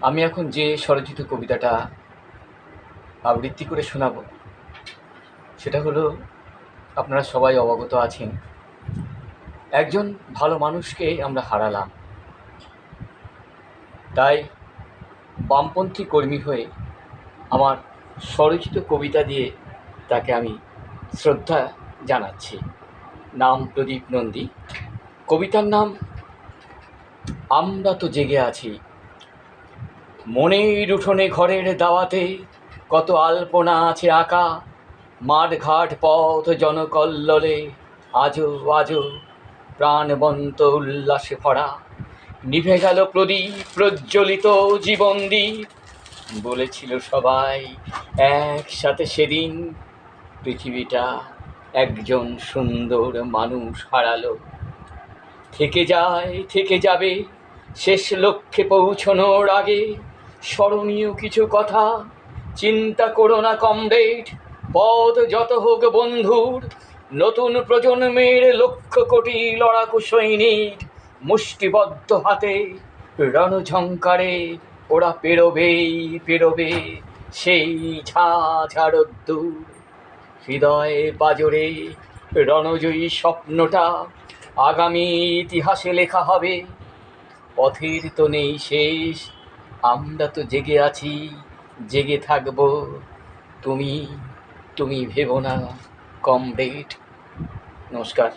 আমি এখন যে স্বরচিত কবিতাটা আবৃত্তি করে শোনাব সেটা হলো, আপনারা সবাই অবগত আছেন, একজন ভালো মানুষকে আমরা হারালাম। তাই বামপন্থী কর্মী হয়ে আমার স্বরচিত কবিতা দিয়ে তাকে আমি শ্রদ্ধা জানাচ্ছি। নাম প্রদীপ নন্দী, কবিতার নাম আমরা তো জেগে আছি। মনের উঠোনে ঘরের দাওয়াতে কত আলপনা আছে আঁকা, মাঠ ঘাট পথ জনকল্লোলে আজও আজও প্রাণবন্ত উল্লাসে ভরা। নিভে গেল প্রদীপ প্রজ্বলিত জীবন দ্বীপ, বলেছিল সবাই একসাথে সেদিন পৃথিবীটা একজন সুন্দর মানুষ হারালো। থেকে যায় থেকে যাবে শেষ লক্ষ্যে পৌঁছনোর আগে স্মরণীয় কিছু কথা। চিন্তা করো না কমরেড, পথ যত হোক বন্ধুর, নতুন প্রজন্মের লক্ষ কোটি লড়াকু সৈনিক মুষ্টিবদ্ধ হাতে রণঝঙ্কারে ওরা পেরোবেই পেরোবে সেই ঝাঝ রোদ্দুর। হৃদয়ে পাজরে রণজয়ী স্বপ্নটা আগামী ইতিহাসে লেখা হবে। পথের তো নেই শেষ, আমরা তো জেগে আছি, জেগে থাকবো। তুমি তুমি ভেবো না কমরেড। নমস্কার।